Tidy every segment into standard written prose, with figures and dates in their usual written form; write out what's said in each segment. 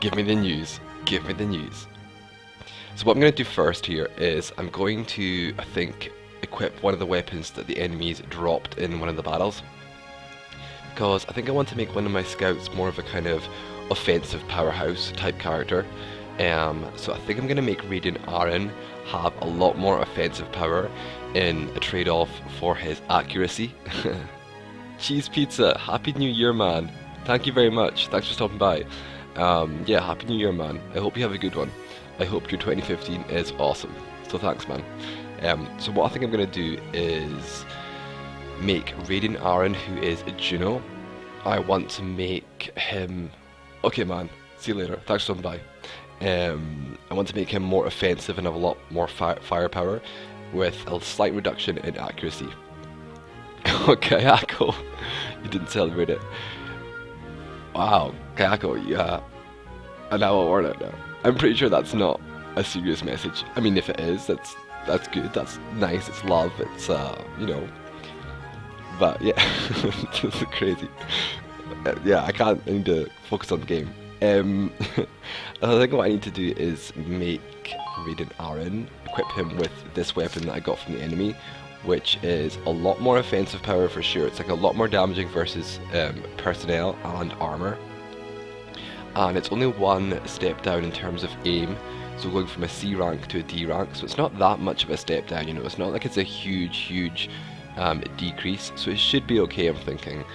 Give me the news. Give me the news. So what I'm going to do first here is I'm going to, I think, equip one of the weapons that the enemies dropped in one of the battles. Because I think I want to make one of my scouts more of a kind of offensive powerhouse type character. So I think I'm going to make Radiant Aaron have a lot more offensive power in a trade-off for his accuracy. Cheese pizza, happy new year, man. Thank you very much, thanks for stopping by. Yeah, happy new year, man. I hope you have a good one. I hope your 2015 is awesome. So thanks, man. So what I think I'm going to do is make Radiant Aaron, who is Juno. I want to make him... Okay, man. See you later. Thanks for stopping by. I want to make him more offensive and have a lot more firepower with a slight reduction in accuracy. Oh, Kayako. You didn't celebrate it. Wow, Kayako, yeah. And now I'll warn it now. I'm pretty sure that's not a serious message. I mean, if it is, that's good. That's nice. It's love. It's you know. But yeah, this is crazy. Yeah, I need to focus on the game. I think what I need to do is make Radiant Aaron, equip him with this weapon that I got from the enemy, which is a lot more offensive power for sure. It's like a lot more damaging versus personnel and armor. And it's only one step down in terms of aim, so going from a C rank to a D rank, so it's not that much of a step down, you know, it's not like it's a huge decrease, so it should be okay, I'm thinking.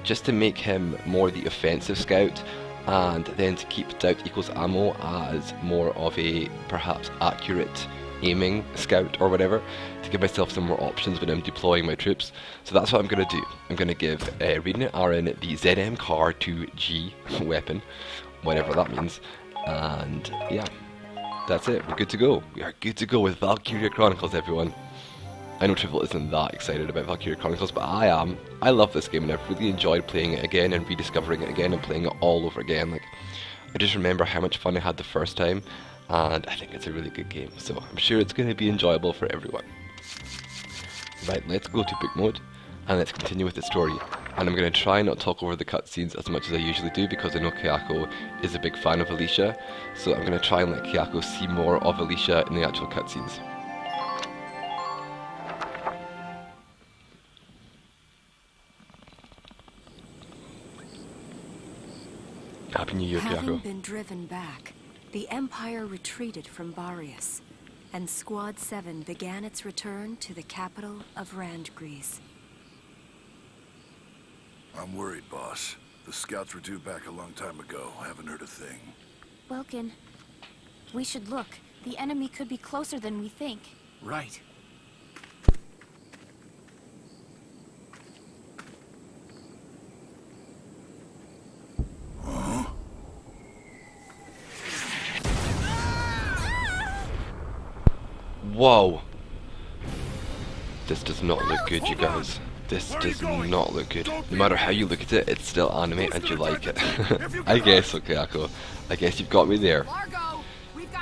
Just to make him more the offensive scout, and then to keep doubt equals ammo as more of a perhaps accurate aiming scout or whatever, to give myself some more options when I'm deploying my troops. So that's what I'm going to do. I'm going to give Radiant Aaron the ZM Car 2G weapon, whatever that means, and yeah, that's it. We're good to go. We are good to go with Valkyria Chronicles, everyone. I know Triple isn't that excited about Valkyria Chronicles, but I am. I love this game and I've really enjoyed playing it again and rediscovering it again and playing it all over again. Like, I just remember how much fun I had the first time, and I think it's a really good game, so I'm sure it's going to be enjoyable for everyone. Right, let's go to book mode and let's continue with the story. And I'm going to try not talk over the cutscenes as much as I usually do, because I know Kayako is a big fan of Alicia, so I'm going to try and let Kayako see more of Alicia in the actual cutscenes. Happy New Year, Kayako. Having been driven back, the Empire retreated from Barius, and Squad 7 began its return to the capital of Randgrease. I'm worried, boss. The scouts were due back a long time ago. Haven't heard a thing. Welkin, we should look. The enemy could be closer than we think. Right. Whoa! This does not look good, you guys. This does not look good. No matter how you look at it, it's still anime and you like it. I guess, okay, Akko. I guess you've got me there.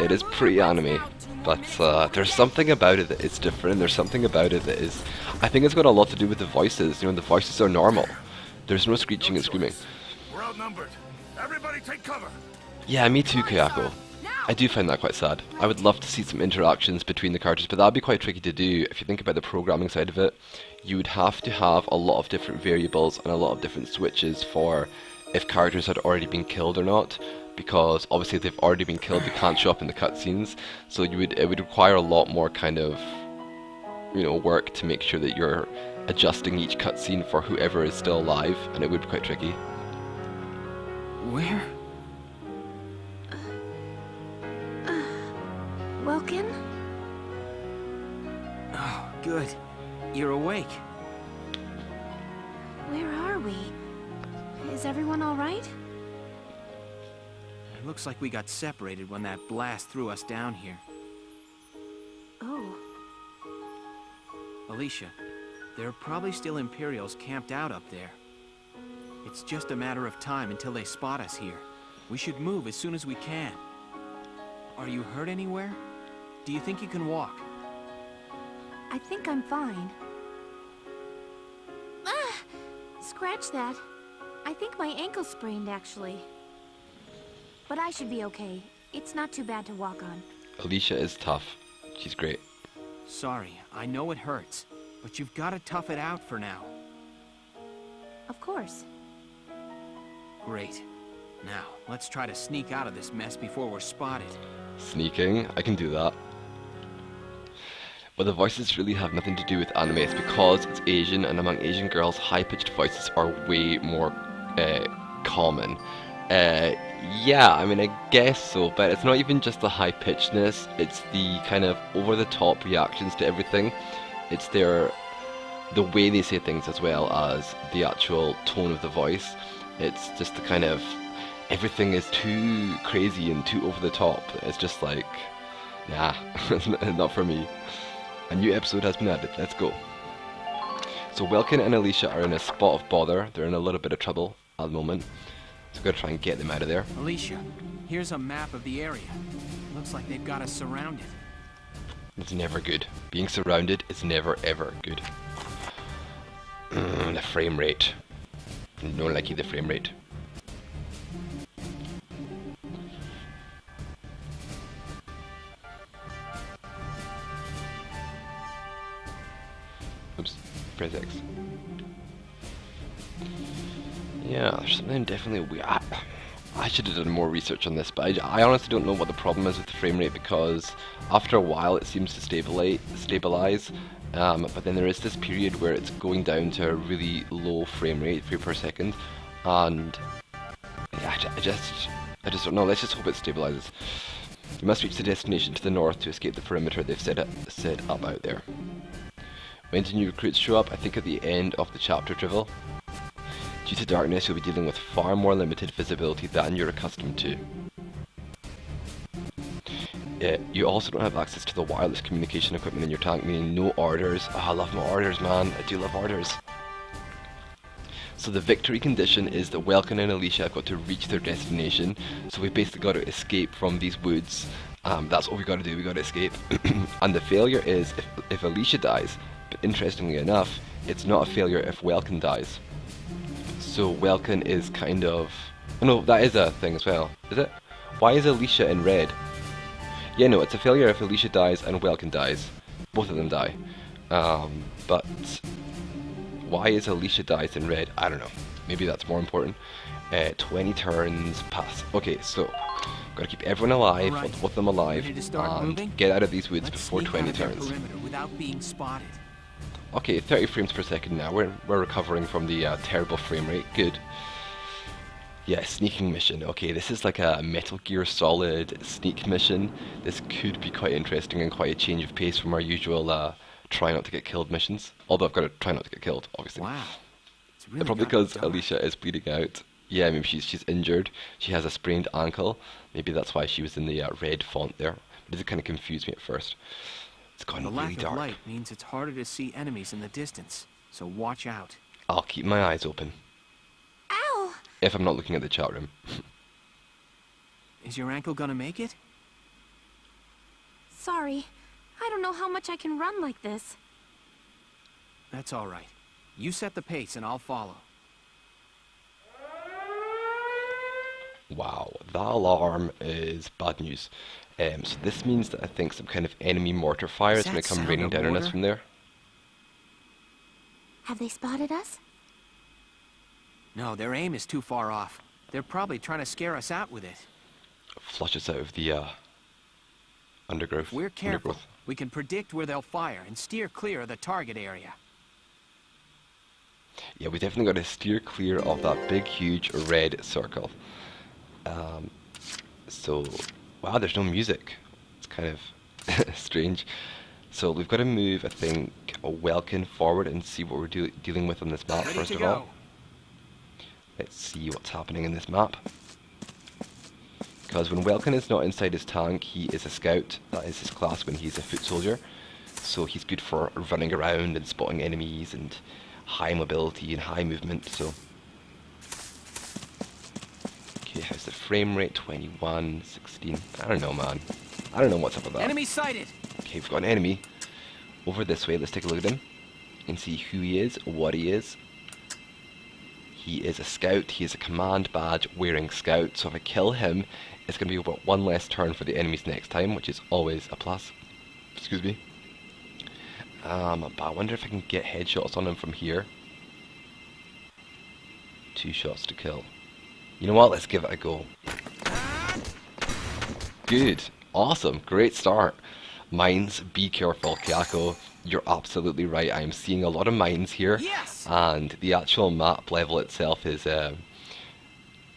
It is pretty anime, but there's something about it that is different. There's something about it that is... I think it's got a lot to do with the voices. You know, the voices are normal. There's no screeching and screaming. We're outnumbered. Everybody take cover. Yeah, me too, Kayako. I do find that quite sad. I would love to see some interactions between the characters, but that would be quite tricky to do. If you think about the programming side of it, you would have to have a lot of different variables and a lot of different switches for if characters had already been killed or not, because obviously if they've already been killed, they can't show up in the cutscenes, so it would require a lot more kind of, you know, work to make sure that you're adjusting each cutscene for whoever is still alive, and it would be quite tricky. Where? Welkin? Oh, good. You're awake. Where are we? Is everyone all right? It looks like we got separated when that blast threw us down here. Oh. Alicia, there are probably still Imperials camped out up there. It's just a matter of time until they spot us here. We should move as soon as we can. Are you hurt anywhere? Do you think you can walk? I think I'm fine. Scratch that. I think my ankle sprained, actually. but I should be okay. It's not too bad to walk on. Alicia is tough. She's great. Sorry, I know it hurts, but you've got to tough it out for now. Of course. Great. Now, let's try to sneak out of this mess before we're spotted. Sneaking, I can do that. But the voices really have nothing to do with anime. It's because it's Asian, and among Asian girls, high-pitched voices are way more common. Yeah, I mean, I guess so, but it's not even just the high-pitchedness, it's the kind of over-the-top reactions to everything. It's the way they say things as well as the actual tone of the voice. It's just the kind of, everything is too crazy and too over-the-top. It's just like, nah, not for me. A new episode has been added, let's go. So Welkin and Alicia are in a spot of bother. They're in a little bit of trouble at the moment. So we're gonna try and get them out of there. Alicia, here's a map of the area. Looks like they've got us surrounded. It's never good. Being surrounded is never ever good. The frame rate. No likey the frame rate. Oops, press X. Yeah, there's something definitely weird. I should have done more research on this, but I honestly don't know what the problem is with the frame rate, because after a while it seems to stabilize, but then there is this period where it's going down to a really low frame rate, frame per second, and yeah, I just don't know. Let's just hope it stabilizes. You must reach the destination to the north to escape the perimeter they've set up out there. When do new recruits show up? I think at the end of the chapter, Drivel. Due to darkness, you'll be dealing with far more limited visibility than you're accustomed to. You also don't have access to the wireless communication equipment in your tank, meaning no orders. Oh, I love my orders, man. I do love orders. So the victory condition is that Welkin and Alicia have got to reach their destination. So we've basically got to escape from these woods. That's what we got to do. We got to escape. And the failure is if Alicia dies. But interestingly enough, it's not a failure if Welkin dies. So Welkin is kind of... Oh no, that is a thing as well. Is it? Why is Alicia in red? Yeah, no, it's a failure if Alicia dies and Welkin dies. Both of them die. But why is Alicia dies in red? I don't know. Maybe that's more important. 20 turns pass. Okay, so gotta keep everyone alive, Right. both of them alive, and moving? get out of these woods Let's before sneak 20 out of their turns. perimeter without being spotted. Okay, 30 frames per second now. We're recovering from the terrible frame rate. Good. Yeah, sneaking mission. Okay, this is like a Metal Gear Solid sneak mission. This could be quite interesting and quite a change of pace from our usual try not to get killed missions. Although I've got to try not to get killed, obviously. Wow. It's really Probably got it because done. Alicia is bleeding out. Yeah, maybe she's injured. She has a sprained ankle. Maybe that's why she was in the red font there. But it kind of confused me at first. It's gone The really lack dark. of light means it's harder to see enemies in the distance, so watch out. I'll keep my eyes open. Ow! If I'm not looking at the chat room. Is your ankle gonna make it? Sorry. I don't know how much I can run like this. That's all right. You set the pace and I'll follow. Wow, that alarm is bad news. So this means that I think some kind of enemy mortar fire is Does going that to come sound raining a down on us mortar? from there. Have they spotted us? No, their aim is too far off. They're probably trying to scare us out with it. Flush us out of the undergrowth. If we're careful, undergrowth. we can predict where they'll fire and steer clear of the target area. Yeah, we definitely got to steer clear of that big, huge red circle. So, wow, there's no music. It's kind of strange. So we've got to move, I think, a Welkin forward and see what we're dealing with on this map, Ready first to of go. all. Let's see what's happening in this map. Because when Welkin is not inside his tank, he is a scout. That is his class when he's a foot soldier. So he's good for running around and spotting enemies and high mobility and high movement. So, okay, how's the frame rate? 21, 16. I don't know, man. I don't know what's up with that. Enemy sighted! Okay, we've got an enemy over this way. Let's take a look at him and see who he is, what he is. He is a scout. He is a command badge wearing scout. So if I kill him, it's going to be about one less turn for the enemies next time, which is always a plus. Excuse me. But I wonder if I can get headshots on him from here. 2 shots to kill. You know what? Let's give it a go. Good. Awesome. Great start. Mines. Be careful, Kyako. You're absolutely right. I am seeing a lot of mines here. Yes! And the actual map level itself is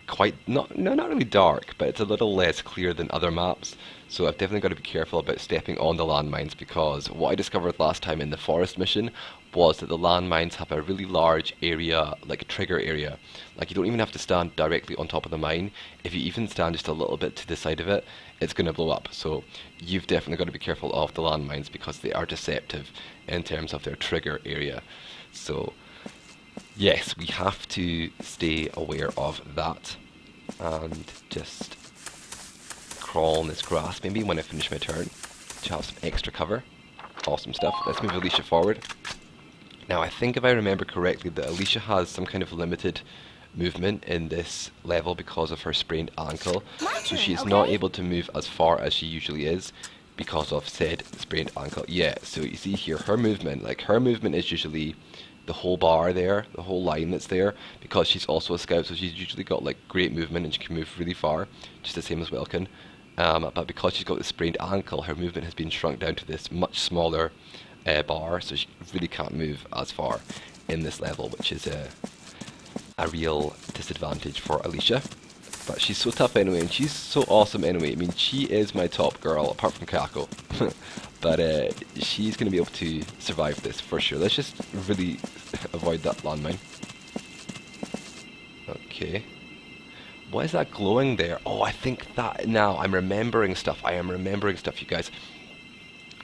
quite, not really dark, but it's a little less clear than other maps. So I've definitely got to be careful about stepping on the landmines, because what I discovered last time in the forest mission was that the landmines have a really large area, like a trigger area. Like you don't even have to stand directly on top of the mine. If you even stand just a little bit to the side of it, it's going to blow up. So you've definitely got to be careful of the landmines, because they are deceptive in terms of their trigger area. So yes, we have to stay aware of that and just crawl in this grass maybe when I finish my turn to have some extra cover. Awesome stuff. Let's move Alicia forward. Now I think if I remember correctly that Alicia has some kind of limited movement in this level because of her sprained ankle. So she's not able to move as far as she usually is because of said sprained ankle. Yeah, so you see here her movement, like her movement is usually the whole bar there, the whole line that's there, because she's also a scout, so she's usually got like great movement and she can move really far, just the same as Welkin. But because she's got the sprained ankle, her movement has been shrunk down to this much smaller bar, so she really can't move as far in this level, which is a real disadvantage for Alicia. But she's so tough anyway, and she's so awesome anyway. I mean, she is my top girl, apart from Kako. But she's going to be able to survive this for sure. Let's just really avoid that landmine. Okay. What is that glowing there? Oh, I think that... Now, I'm remembering stuff. I am remembering stuff, you guys.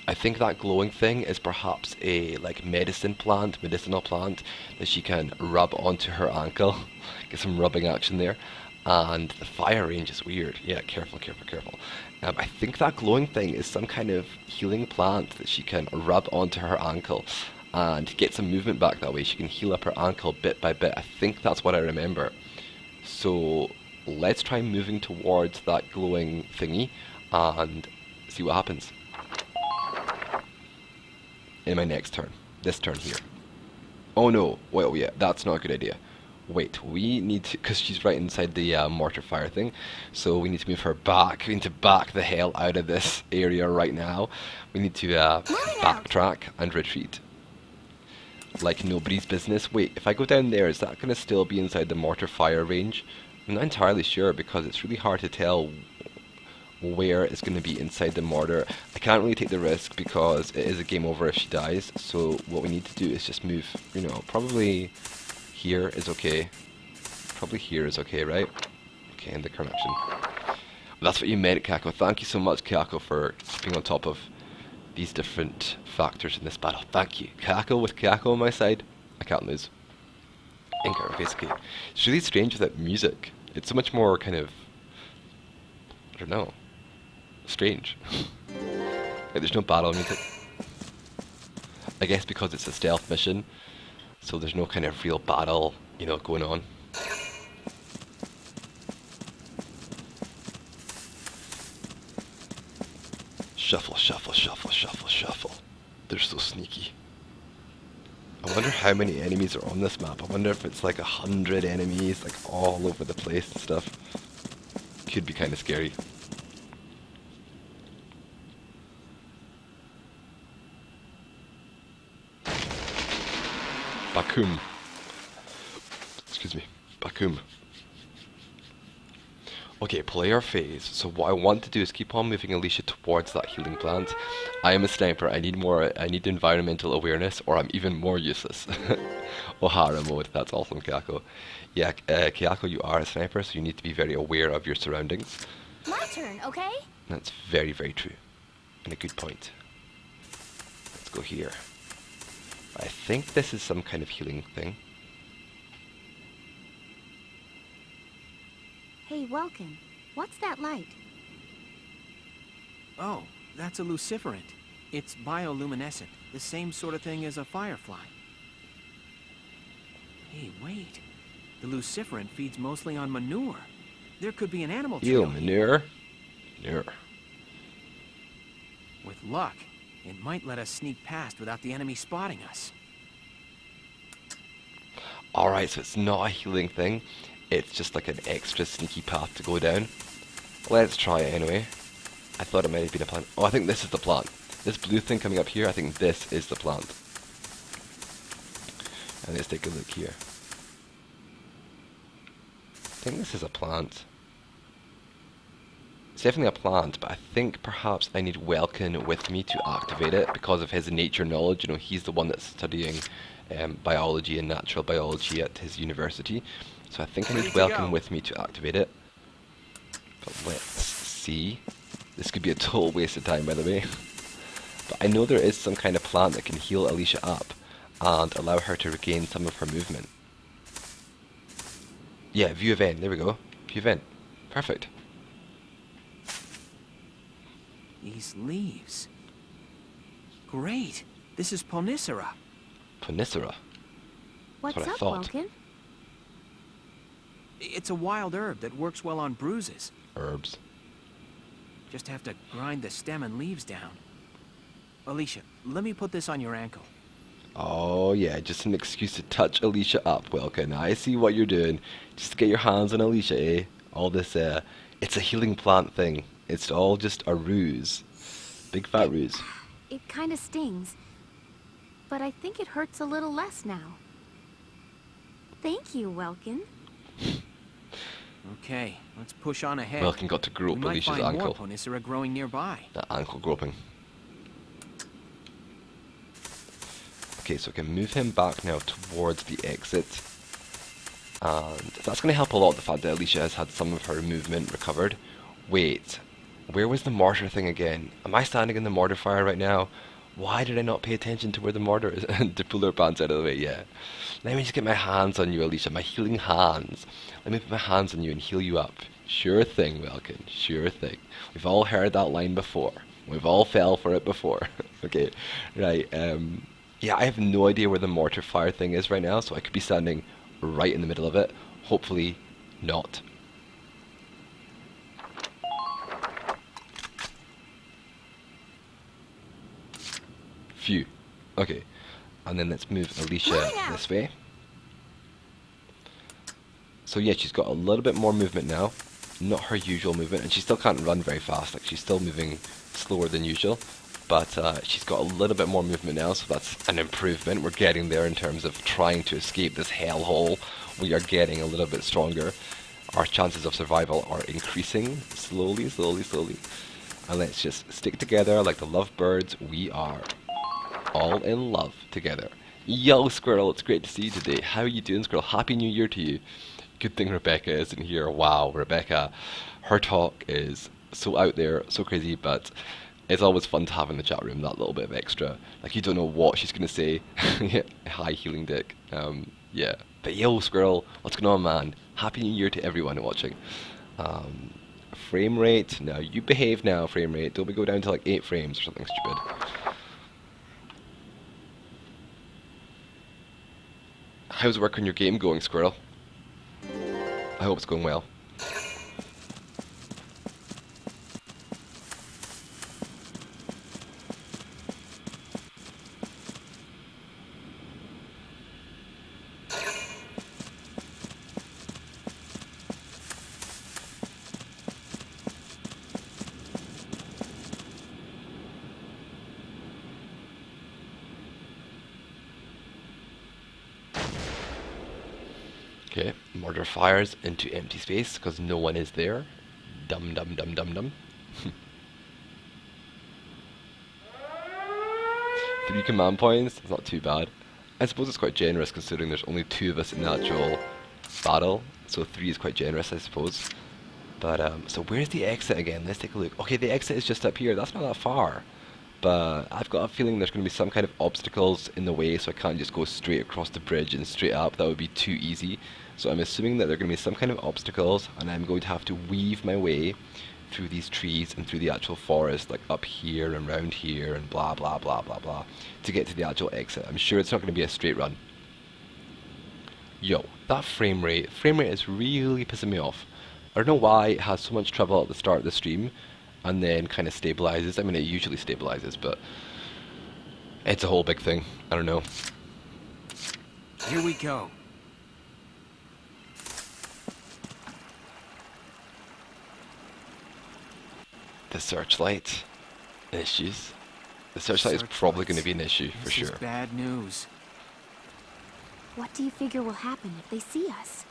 I think that glowing thing is perhaps a like medicinal plant that she can rub onto her ankle. Get some rubbing action there. And the fire range is weird. Yeah, careful, careful, careful. I think that glowing thing is some kind of healing plant that she can rub onto her ankle and get some movement back that way. She can heal up her ankle bit by bit. I think that's what I remember. So let's try moving towards that glowing thingy and see what happens in my next turn. This turn here. Oh no, well yeah, that's not a good idea. Wait, we need to, because she's right inside the mortar fire thing, so we need to move her back. We need to back the hell out of this area right now. We need to backtrack and retreat like nobody's business. Wait, if I go down there, is that going to still be inside the mortar fire range? I'm not entirely sure, because it's really hard to tell where it's going to be inside the mortar. I can't really take the risk because it is a game over if she dies, so what we need to do is just move, you know, probably here is okay. Probably here is okay, right? Okay, end the connection. That's what you meant, Kako. Thank you so much, Kako, for keeping on top of these different factors in this battle. Thank you. Kako, with Kako on my side, I can't lose. Inker, basically. It's really strange without music. It's so much more kind of, I don't know, strange. Like, there's no battle music. I guess because it's a stealth mission, so there's no kind of real battle, you know, going on. Shuffle, shuffle, shuffle, shuffle, shuffle. They're so sneaky. I wonder how many enemies are on this map. I wonder if it's like 100 enemies, like all over the place and stuff. Could be kind of scary. Bakum. Excuse me. Bakum. Okay, player phase. So what I want to do is keep on moving Alicia towards that healing plant. I am a sniper. I need environmental awareness, or I'm even more useless. O'Hara mode. That's awesome, Kyako. Yeah, Kyako, you are a sniper, so you need to be very aware of your surroundings. My turn, okay? That's very, very true. And a good point. Let's go here. I think this is some kind of healing thing. Hey, Welkin, what's that light? Oh, that's a luciferant. It's bioluminescent, the same sort of thing as a firefly. Hey, wait. The luciferin feeds mostly on manure. There could be an animal Ew, trail. manure. Manure. With luck, it might let us sneak past without the enemy spotting us. Alright, so it's not a healing thing. It's just like an extra sneaky path to go down. Let's try it anyway. I thought it might have been a plant. Oh, I think this is the plant. This blue thing coming up here, I think this is the plant. And let's take a look here. I think this is a plant. It's definitely a plant, but I think perhaps I need Welkin with me to activate it because of his nature knowledge. You know, he's the one that's studying biology and natural biology at his university. So I think I need Welkin with me to activate it. But let's see. This could be a total waste of time, by the way. But I know there is some kind of plant that can heal Alicia up and allow her to regain some of her movement. Yeah, view event. There we go. View event. Perfect. These leaves. Great. This is Ponicera. Ponicera. What's what I up, thought. Welkin? It's a wild herb that works well on bruises. Herbs. Just have to grind the stem and leaves down. Alicia, let me put this on your ankle. Oh yeah, just an excuse to touch Alicia up, Welkin. I see what you're doing. Just to get your hands on Alicia, eh? All this, it's a healing plant thing. It's all just a ruse. Big fat ruse. It kind of stings, but I think it hurts a little less now. Thank you, Welkin. Okay, let's push on ahead. Welkin got to We grope might Alicia's find ankle. more Ponicera growing nearby. That ankle groping. Okay, so I can move him back now towards the exit. And that's going to help a lot, the fact that Alicia has had some of her movement recovered. Wait, where was the mortar thing again? Am I standing in the mortar fire right now? Why did I not pay attention to where the mortar is? To pull her pants out of the way, yeah. Let me just get my hands on you, Alicia, my healing hands. Let me put my hands on you and heal you up. Sure thing, Welkin, sure thing. We've all heard that line before. We've all fell for it before. Okay, right, yeah, I have no idea where the mortar fire thing is right now, so I could be standing right in the middle of it. Hopefully not. Phew. Okay. And then let's move Alicia this way. So yeah, she's got a little bit more movement now. Not her usual movement, and she still can't run very fast. Like, she's still moving slower than usual. But she's got a little bit more movement now, so that's an improvement. We're getting there in terms of trying to escape this hellhole. We are getting a little bit stronger. Our chances of survival are increasing slowly, slowly, slowly. And let's just stick together like the lovebirds we are. All in love together. Yo, Squirrel, it's great to see you today. How are you doing, Squirrel? Happy New Year to you. Good thing Rebecca isn't here. Wow, Rebecca, her talk is so out there, so crazy, but it's always fun to have in the chat room, that little bit of extra. Like, you don't know what she's going to say. Hi, Healing Dick. Yeah. But yo, Squirrel, what's going on, man? Happy New Year to everyone watching. Frame rate. Now, you behave now, frame rate. Don't we go down to like 8 frames or something stupid. How's work on your game going, Squirrel? I hope it's going well. Okay, mortar fires into empty space because no one is there. Dum dum dum dum dum. 3 command points, it's not too bad. I suppose it's quite generous considering there's only 2 of us in the actual battle, so 3 is quite generous, I suppose. But, so where's the exit again? Let's take a look. Okay, the exit is just up here, that's not that far. But I've got a feeling there's going to be some kind of obstacles in the way, so I can't just go straight across the bridge and straight up. That would be too easy. So I'm assuming that there are going to be some kind of obstacles, and I'm going to have to weave my way through these trees and through the actual forest, like up here and round here and blah blah blah blah blah, to get to the actual exit. I'm sure it's not going to be a straight run. Yo, that frame rate is really pissing me off. I don't know why it has so much trouble at the start of the stream and then kind of stabilizes. I mean, it usually stabilizes, but it's a whole big thing. I don't know. Here we go. The searchlight issues. The searchlight is probably going to be an issue for This sure. is bad news. What do you figure will happen if they see us?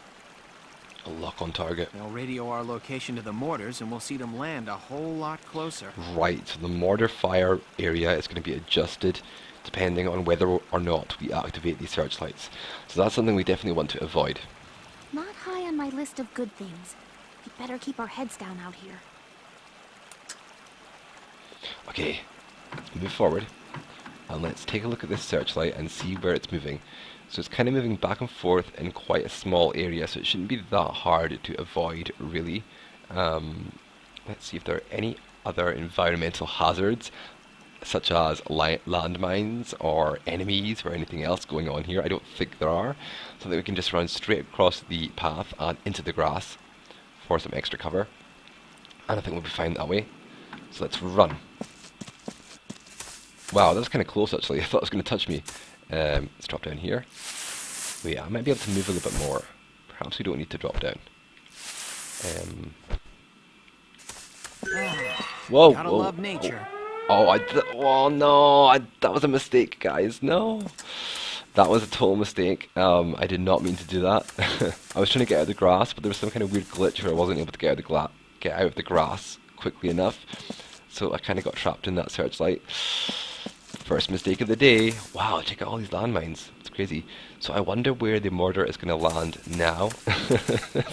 A lock on target. They'll radio our location to the mortars and we'll see them land a whole lot closer. Right, so the mortar fire area is going to be adjusted depending on whether or not we activate these searchlights. So that's something we definitely want to avoid. Not high on my list of good things. We'd better keep our heads down out here. Okay, move forward and let's take a look at this searchlight and see where it's moving. So it's kind of moving back and forth in quite a small area, so it shouldn't be that hard to avoid, really. Let's see if there are any other environmental hazards, such as landmines or enemies or anything else going on here. I don't think there are, so that we can just run straight across the path and into the grass for some extra cover. And I think we'll be fine that way. So let's run. Wow, that was kind of close actually. I thought it was going to touch me. Let's drop down here. Wait, I might be able to move a little bit more. Perhaps we don't need to drop down. Whoa! Gotta Whoa, love nature. Oh no! That was a mistake, guys. No, that was a total mistake. I did not mean to do that. I was trying to get out of the grass, but there was some kind of weird glitch where I wasn't able to get out of the grass quickly enough. So I kind of got trapped in that searchlight. First mistake of the day. Wow, check out all these landmines. It's crazy. So I wonder where the mortar is going to land now.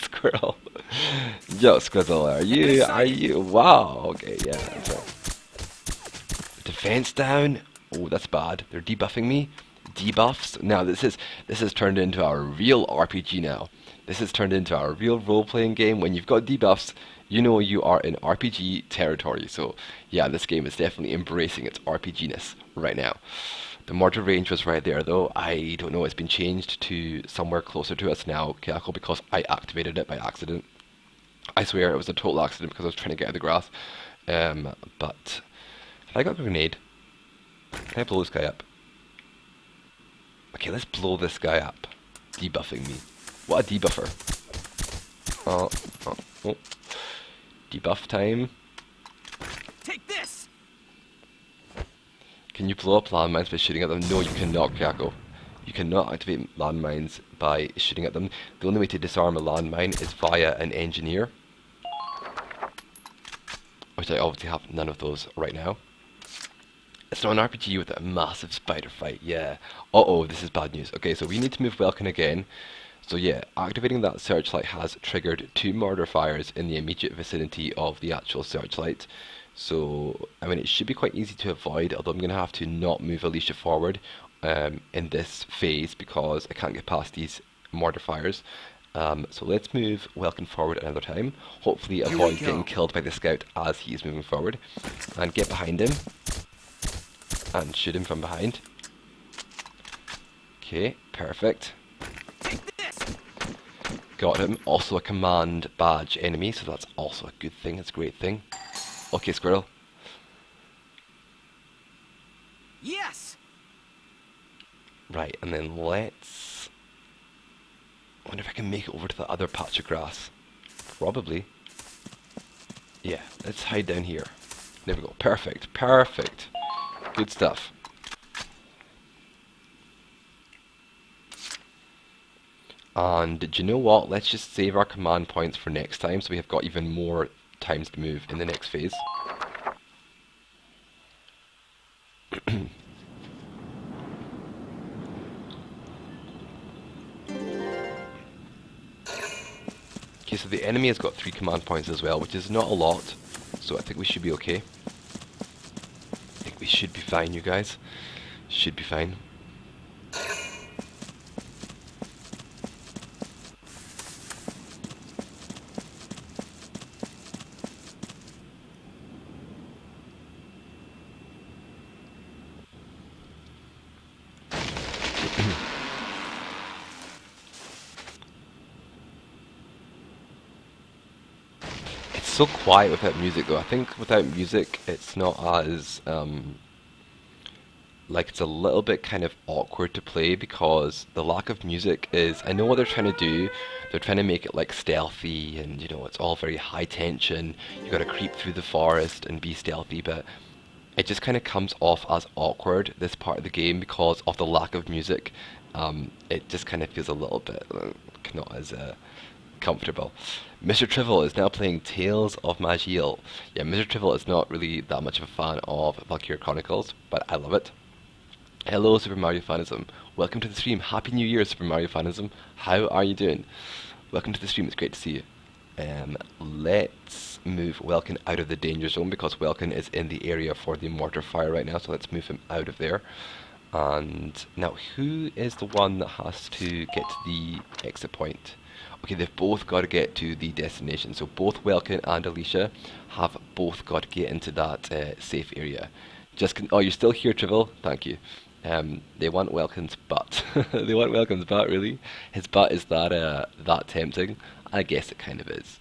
Squirrel. Yo, Squizzle, are you? Wow, okay, yeah, that's right. Defense down. Oh, that's bad. They're debuffing me. Debuffs. Now, this has turned into our real RPG now. This has turned into our real role-playing game. When you've got debuffs, you know you are in RPG territory. So yeah, this game is definitely embracing its RPG-ness right now. The mortar range was right there though. I don't know, it's been changed to somewhere closer to us now, Kyako, because I activated it by accident. I swear it was a total accident because I was trying to get out of the grass. But I got a grenade. Can I blow this guy up? Okay, let's blow this guy up. Debuffing me. What a debuffer. Oh. Debuff time. Take this! Can you blow up landmines by shooting at them? No, you cannot, Kyako. You cannot activate landmines by shooting at them. The only way to disarm a landmine is via an engineer. Which I obviously have none of those right now. It's not an RPG with a massive spider fight, yeah. Uh-oh, this is bad news. Okay, so we need to move Welkin again. So yeah, activating that searchlight has triggered 2 mortar fires in the immediate vicinity of the actual searchlight. So, I mean, it should be quite easy to avoid, although I'm going to have to not move Alicia forward in this phase because I can't get past these mortar fires. So let's move Welkin forward another time. Hopefully avoid getting killed by the scout as he's moving forward. And get behind him. And shoot him from behind. Okay, perfect. Got him. Also a command badge enemy, so that's also a good thing. It's a great thing. Okay, squirrel. Yes! Right, and then let's... I wonder if I can make it over to the other patch of grass. Probably. Yeah, let's hide down here. There we go. Perfect. Perfect. Good stuff. And do you know what? Let's just save our command points for next time, so we have got even more times to move in the next phase. Okay, so the enemy has got 3 command points as well, which is not a lot, so I think we should be okay. I think we should be fine, you guys. Should be fine. so quiet without music though. I think without music it's not as like it's a little bit kind of awkward to play because the lack of music is, I know what they're trying to do. They're trying to make it like stealthy and you know it's all very high tension. You gotta creep through the forest and be stealthy, but it just kind of comes off as awkward, this part of the game, because of the lack of music. It just kind of feels a little bit not as comfortable. Mr. Trivial is now playing Tales of Magiel. Yeah, Mr. Trivial is not really that much of a fan of Valkyria Chronicles, but I love it. Hello, Super Mario Fanism. Welcome to the stream. Happy New Year, Super Mario Fanism. How are you doing? Welcome to the stream. It's great to see you. Let's move Welkin out of the danger zone because Welkin is in the area for the mortar fire right now, so let's move him out of there. And now, who is the one that has to get to the exit point? Okay, they've both got to get to the destination, so both Welkin and Alicia have both got to get into that safe area. Oh, you're still here, Trivial? Thank you. They want Welkin's butt. They want Welkin's butt, really? His butt is that tempting? I guess it kind of is.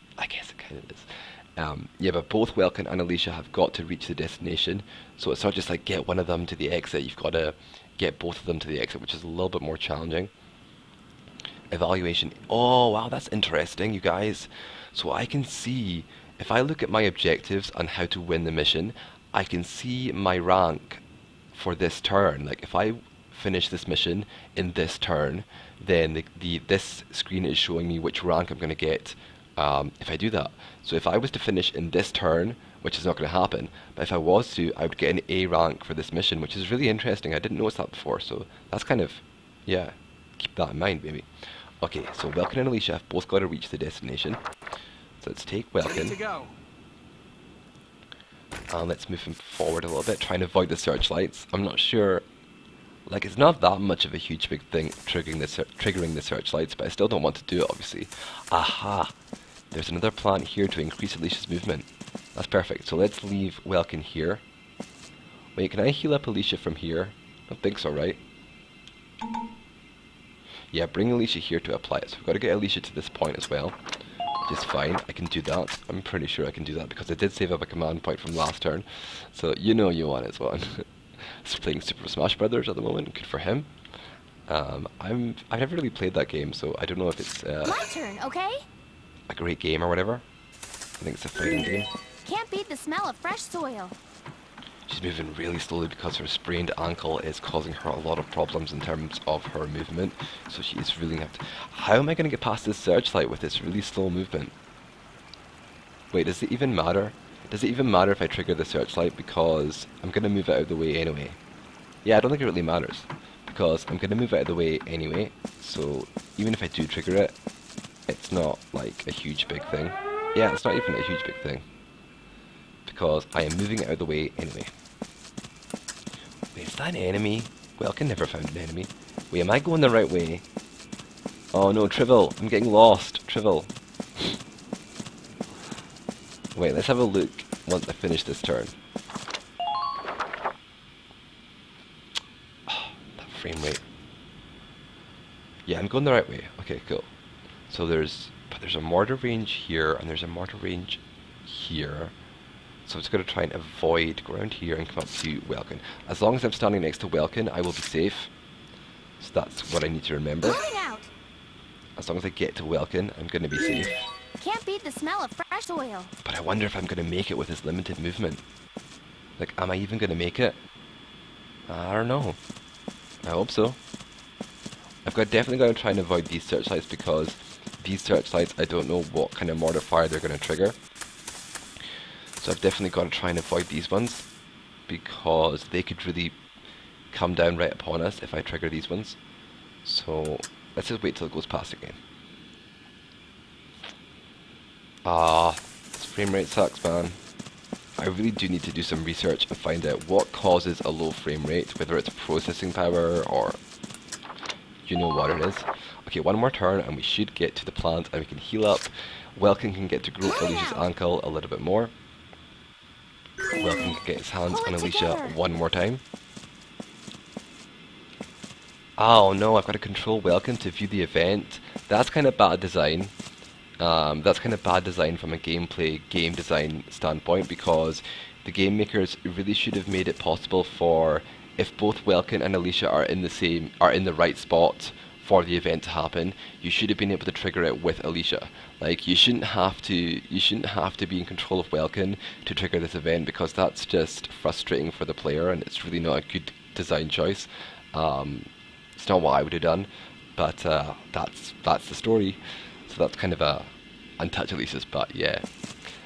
Yeah, but both Welkin and Alicia have got to reach the destination, so it's not just like get one of them to the exit, you've got to get both of them to the exit, which is a little bit more challenging. Evaluation. Oh, wow, that's interesting, you guys. So I can see, if I look at my objectives on how to win the mission, I can see my rank for this turn. Like, if I finish this mission in this turn, then this screen is showing me which rank I'm going to get if I do that. So if I was to finish in this turn, which is not going to happen, but if I was to, I would get an A rank for this mission, which is really interesting. I didn't notice that before, so that's kind of, yeah, keep that in mind, maybe. Okay, so Welkin and Alicia have both got to reach the destination. So let's take Welkin. And let's move him forward a little bit, trying to avoid the searchlights. I'm not sure, like, it's not that much of a huge big thing triggering the searchlights, but I still don't want to do it, obviously. Aha! There's another plant here to increase Alicia's movement. That's perfect. So let's leave Welkin here. Wait, can I heal up Alicia from here? I don't think so, right? Yeah, bring Alicia here to apply it. So we've got to get Alicia to this point as well, which is fine. I can do that. I'm pretty sure I can do that because I did save up a command point from last turn. So you know you want as well. He's playing Super Smash Brothers at the moment. Good for him. I've never really played that game, so I don't know if it's my turn, okay? a great game or whatever. I think it's a fighting game. Can't beat the smell of fresh soil. She's moving really slowly because her sprained ankle is causing her a lot of problems in terms of her movement. So she is really have to... How am I going to get past this searchlight with this really slow movement? Wait, does it even matter? Does it even matter if I trigger the searchlight because I'm going to move it out of the way anyway? Yeah, I don't think it really matters because I'm going to move it out of the way anyway. So even if I do trigger it, it's not like a huge big thing. Yeah, it's not even a huge big thing because I am moving it out of the way anyway. Wait, is that an enemy? Well, I can never find an enemy. Wait, am I going the right way? Oh no, Trivial, I'm getting lost. Trivial. Wait, let's have a look once I finish this turn. Oh, that frame rate. Yeah, I'm going the right way. Okay, cool. So there's a mortar range here, and there's a mortar range here. So I'm just going to try and avoid, go around here and come up to Welkin. As long as I'm standing next to Welkin, I will be safe. So that's what I need to remember. As long as I get to Welkin, I'm going to be safe. Can't beat the smell of fresh soil. But I wonder if I'm going to make it with this limited movement. Like, am I even going to make it? I don't know. I hope so. Definitely got to try and avoid these searchlights because these searchlights, I don't know what kind of mortar fire they're going to trigger. So I've definitely got to try and avoid these ones because they could really come down right upon us if I trigger these ones. So let's just wait till it goes past again. This frame rate sucks, man. I really do need to do some research and find out what causes a low frame rate, whether it's processing power or you know what it is. Okay, one more turn and we should get to the plant and we can heal up. Welkin can get to grow Alicia's ankle a little bit more. Welkin can get his hands on Alicia one more time. Oh no, I've got to control Welkin to view the event. That's kind of bad design. That's kind of bad design from a gameplay, game design standpoint, because the game makers really should have made it possible for, if both Welkin and Alicia are in the right spot for the event to happen, you should have been able to trigger it with Alicia. Like, you shouldn't have to be in control of Welkin to trigger this event, because that's just frustrating for the player, and it's really not a good design choice. It's not what I would have done, but that's the story. So that's kind of a untouched Alicia's, but yeah.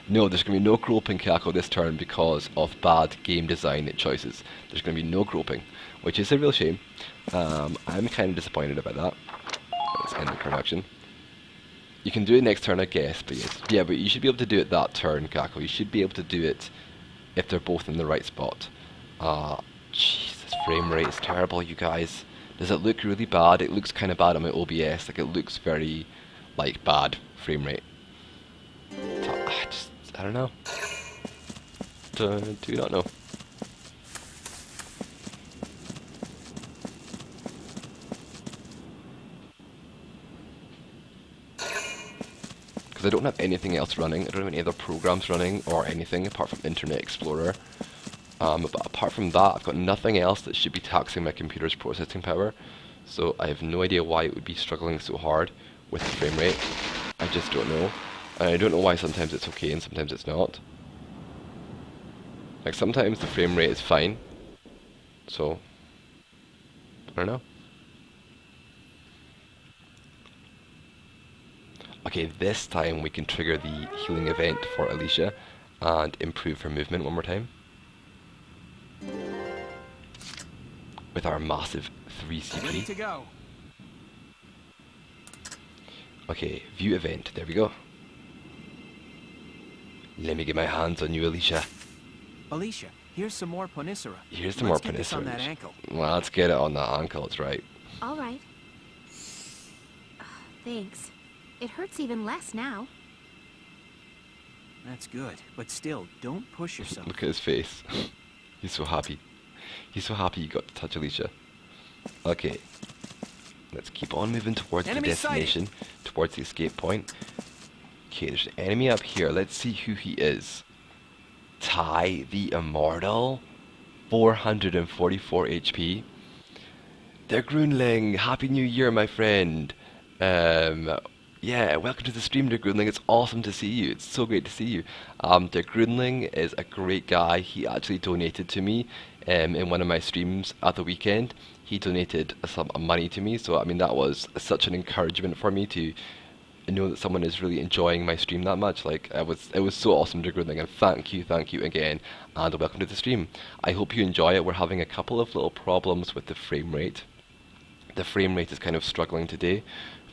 No, there's going to be no groping Kako this turn because of bad game design choices. There's going to be no groping, which is a real shame. I'm kind of disappointed about that. Let's end the current action. You can do it next turn, I guess, but yes. Yeah, but you should be able to do it that turn, Kako. You should be able to do it if they're both in the right spot. Jeez, this frame rate is terrible, you guys. Does it look really bad? It looks kind of bad on my OBS. Like, it looks very, like, bad frame rate. I don't know. Do not know. Because I don't have anything else running. I don't have any other programs running or anything apart from Internet Explorer. But apart from that, I've got nothing else that should be taxing my computer's processing power. So I have no idea why it would be struggling so hard with the frame rate. I just don't know. And I don't know why sometimes it's okay and sometimes it's not. Like, sometimes the frame rate is fine. So, I don't know. Okay, this time we can trigger the healing event for Alicia and improve her movement one more time. With our massive 3 CP. Ready to go. Okay, view event, there we go. Let me get my hands on you, Alicia. Alicia, here's some more Ponicera. Here's some more Let's get this on Ponicera. that ankle. Well, let's get it on that ankle, that's right. All right. Thanks. It hurts even less now. That's good, but still, don't push yourself. Look at his face. He's so happy. He's so happy you got to touch Alicia. Okay. Let's keep on moving towards Enemy the destination, towards the escape point. Okay, there's an enemy up here. Let's see who he is. Ty the Immortal. 444 HP. Der Grunling. Happy New Year, my friend. Yeah, welcome to the stream, Der Grunling. It's awesome to see you. It's so great to see you. Der Grunling is a great guy. He actually donated to me in one of my streams at the weekend. He donated some money to me, so I mean that was such an encouragement for me to know that someone is really enjoying my stream that much. Like, it was so awesome, Der Grunling, and thank you again, and welcome to the stream. I hope you enjoy it. We're having a couple of little problems with the frame rate. The frame rate is kind of struggling today.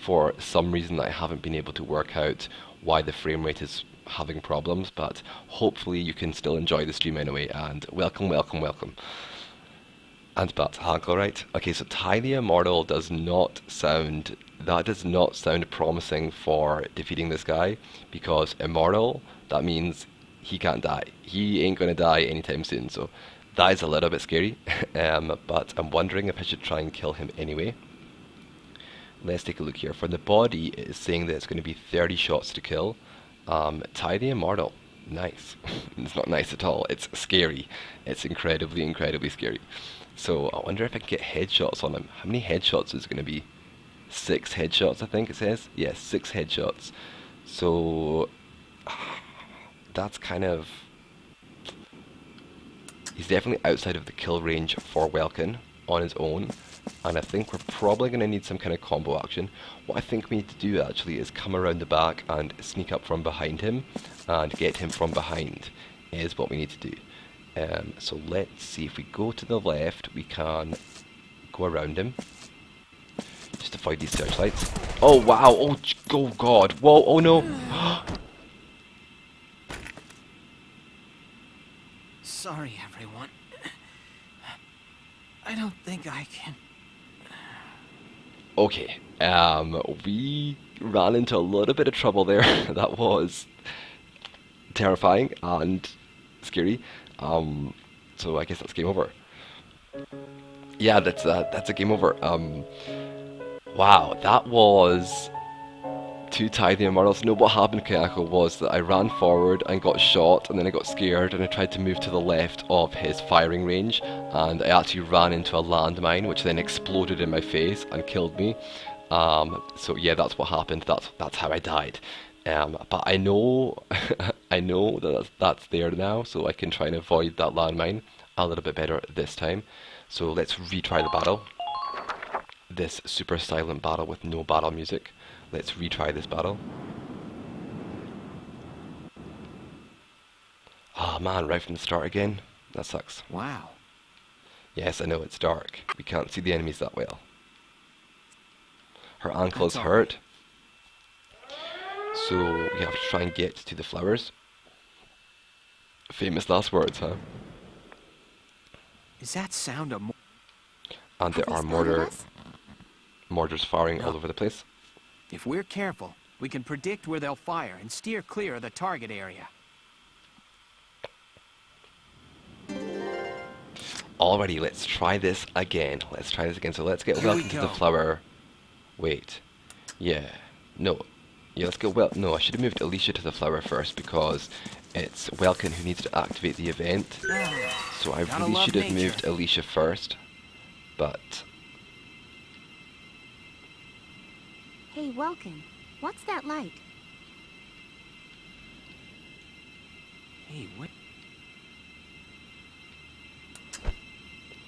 For some reason I haven't been able to work out why the frame rate is having problems, but hopefully you can still enjoy the stream anyway, and welcome. And but ankle, right? Okay, so Ty the Immortal does not sound promising for defeating this guy, because Immortal, that means he can't die. He ain't gonna die anytime soon, so that is a little bit scary. But I'm wondering if I should try and kill him anyway. Let's take a look here. For the body, it is saying that it's going to be 30 shots to kill. Ty the Immortal. Nice. It's not nice at all. It's scary. It's incredibly scary. So I wonder if I can get headshots on him. How many headshots is it going to be? 6 headshots, I think it says. Yes, 6 headshots. So that's kind of... He's definitely outside of the kill range for Welkin on his own. And I think we're probably going to need some kind of combo action. What I think we need to do actually is come around the back and sneak up from behind him and get him from behind is what we need to do. So let's see, if we go to the left we can go around him. Just avoid these searchlights. Oh wow, oh god, whoa, oh no. Sorry, everyone. I don't think I can... Okay, we ran into a little bit of trouble there. That was terrifying and scary. So I guess that's game over. Yeah, that's a game over. Wow, that was to tie the Immortals. No, what happened, Kayako, was that I ran forward and got shot, and then I got scared and I tried to move to the left of his firing range, and I actually ran into a landmine, which then exploded in my face and killed me. So yeah, that's what happened. That's how I died. But I know, I know that that's there now, so I can try and avoid that landmine a little bit better this time. So let's retry the battle. This super silent battle with no battle music. Let's retry this battle. Ah man, right from the start again. That sucks. Wow. Yes, I know it's dark. We can't see the enemies that well. Her ankle is That's hurt. So we have to try and get to the flowers. Famous last words, huh? Is that sound a And there are mortars firing all over the place. If we're careful, we can predict where they'll fire and steer clear of the target area. Alrighty, let's try this again. Let's try this again. So let's get Here we welcome to the go. flower. Wait. Yeah. No. Yeah, let's go well. No, I should have moved Alicia to the flower first because it's Welkin who needs to activate the event. So I Gotta really love should have nature. moved Alicia first. But Hey, Welkin, what's that light? Hey, what?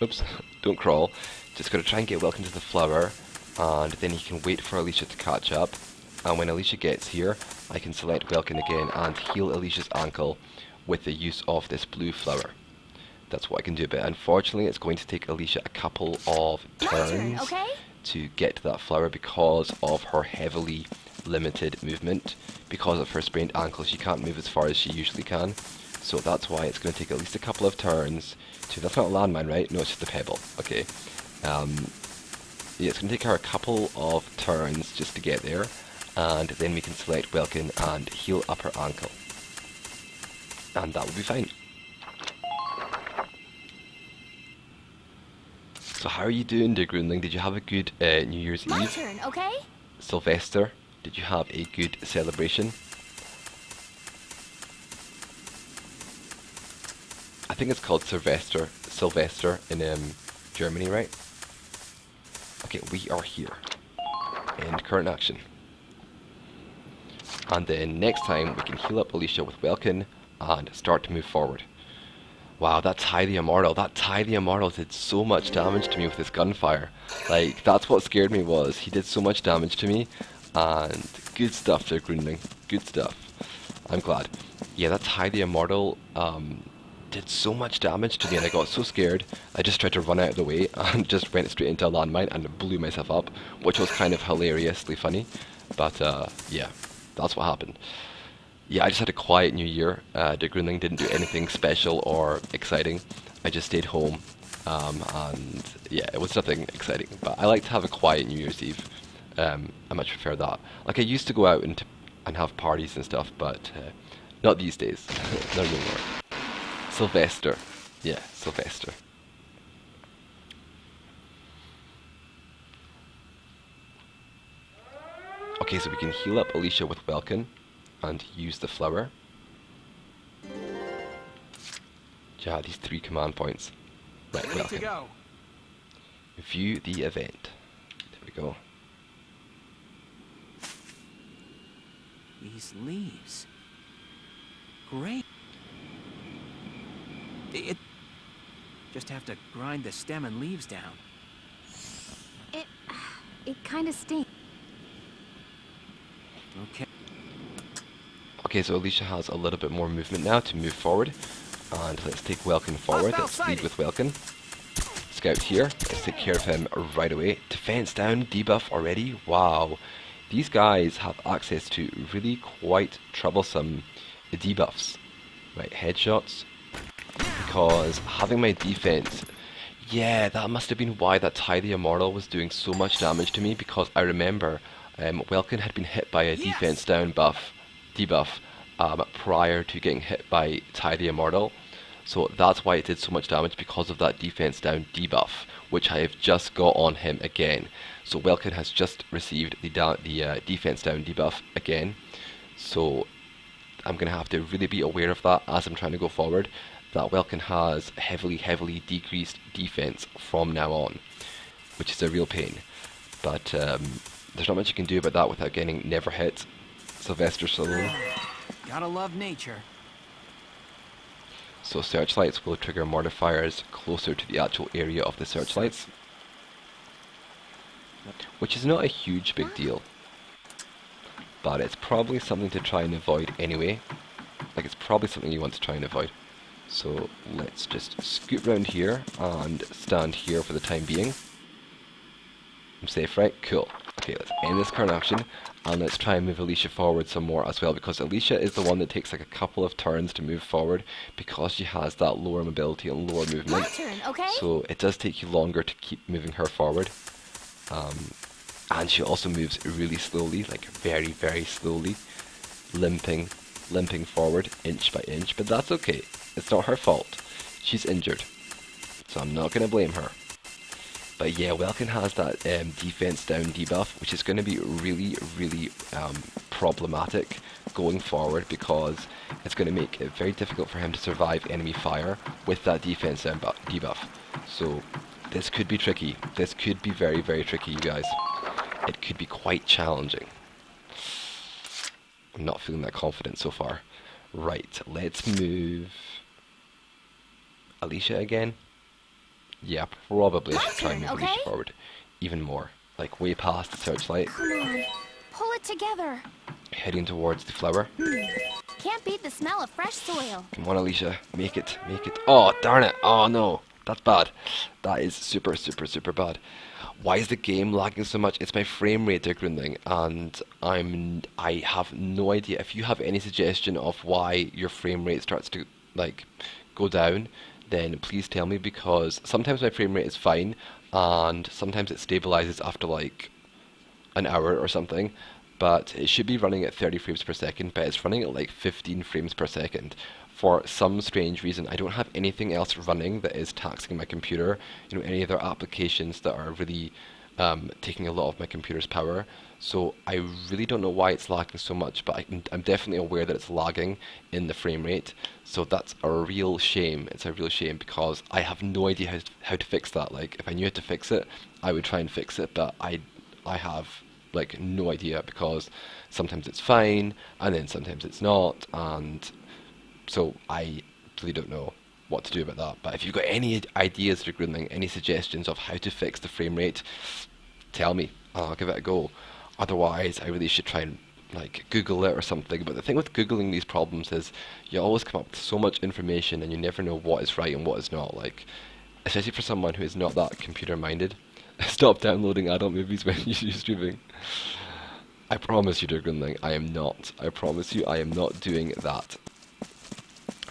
oops, don't crawl. Just gotta try and get Welkin to the flower, and then he can wait for Alicia to catch up. And when Alicia gets here, I can select Welkin again and heal Alicia's ankle with the use of this blue flower. That's what I can do, but unfortunately it's going to take Alicia a couple of My turn, turns okay? to get to that flower because of her heavily limited movement. Because of her sprained ankle, she can't move as far as she usually can. So that's why it's going to take at least a couple of turns to... That's not a landmine, right? No, it's just a pebble. Okay. Yeah, it's going to take her a couple of turns just to get there. And then we can select Welkin and heal up her ankle. And that will be fine. So how are you doing, dear Groundling? Did you have a good New Year's My Eve? turn, okay? Sylvester, did you have a good celebration? I think it's called Sylvester in Germany, right? Okay, we are here. End current action. And then next time we can heal up Alicia with Welkin and start to move forward. Wow, that Tie the Immortal did so much damage to me with his gunfire. Like, that's what scared me was, he did so much damage to me, and good stuff there, Groundling, good stuff. I'm glad. Yeah, that Tie the Immortal did so much damage to me and I got so scared, I just tried to run out of the way and just went straight into a landmine and blew myself up, which was kind of hilariously funny, but yeah, that's what happened. Yeah, I just had a quiet New Year. The Groundling didn't do anything special or exciting. I just stayed home, and yeah, it was nothing exciting. But I like to have a quiet New Year's Eve. I much prefer that. Like I used to go out and have parties and stuff, but not these days. Not anymore. Sylvester, yeah, Sylvester. Okay, so we can heal up Alicia with Welkin and use the flower. Yeah, these 3 command points. Right, Ready to Welkin. go. View the event. There we go. These leaves. Great. It just have to grind the stem and leaves down. It kind of stinks. Okay. Okay, so Alicia has a little bit more movement now to move forward. And let's take Welkin forward. Let's lead with Welkin. Scout here. Let's take care of him right away. Defense down, debuff already. Wow. These guys have access to really quite troublesome debuffs. Right, headshots. Because having my defense... Yeah, that must have been why that Tie the Immortal was doing so much damage to me, because I remember Welkin had been hit by a defense down debuff prior to getting hit by Tie the Immortal. So that's why it did so much damage, because of that defense down debuff, which I have just got on him again. So Welkin has just received the defense down debuff again. So I'm going to have to really be aware of that as I'm trying to go forward, that Welkin has heavily decreased defense from now on, which is a real pain. But there's not much you can do about that without getting never hit. Sylvester Stallone. Gotta love nature. So searchlights will trigger modifiers closer to the actual area of the searchlights, which is not a huge big deal, but it's probably something to try and avoid anyway. Like, it's probably something you want to try and avoid. So let's just scoot round here and stand here for the time being. I'm safe, right? Cool. Okay, let's end this current action, and let's try and move Alicia forward some more as well, because Alicia is the one that takes like a couple of turns to move forward, because she has that lower mobility and lower movement. My turn, okay? So it does take you longer to keep moving her forward. And she also moves really slowly, like very slowly, limping forward inch by inch, but that's okay. It's not her fault. She's injured, so I'm not going to blame her. But yeah, Welkin has that defense down debuff, which is going to be really problematic going forward, because it's going to make it very difficult for him to survive enemy fire with that defense down debuff. So this could be tricky. This could be very tricky, you guys. It could be quite challenging. I'm not feeling that confident so far. Right, let's move Alicia again. Yeah, probably should try and move Alicia forward even more. Like, way past the searchlight. Come on, pull it together. Heading towards the flower. Can't beat the smell of fresh soil. Come on, Alicia. Make it. Oh, darn it. Oh, no. That's bad. That is super bad. Why is the game lagging so much? It's my frame rate, dear Grundling, and I have no idea. If you have any suggestion of why your frame rate starts to, like, go down, then please tell me, because sometimes my frame rate is fine, and sometimes it stabilizes after like an hour or something, but it should be running at 30 frames per second, but it's running at like 15 frames per second. For some strange reason, I don't have anything else running that is taxing my computer, you know, any other applications that are really taking a lot of my computer's power. So I really don't know why it's lagging so much, but I'm definitely aware that it's lagging in the frame rate. So that's a real shame. It's a real shame, because I have no idea how to fix that. Like, if I knew how to fix it, I would try and fix it, but I have like no idea, because sometimes it's fine and then sometimes it's not, and so I really don't know what to do about that. But if you've got any ideas, Grundling, any suggestions of how to fix the frame rate, tell me. I'll give it a go. Otherwise, I really should try and like Google it or something. But the thing with Googling these problems is you always come up with so much information and you never know what is right and what is not. Like, especially for someone who is not that computer minded. Stop downloading adult movies when you're streaming. I promise you, dear Grundling, I am not. I promise you, I am not doing that.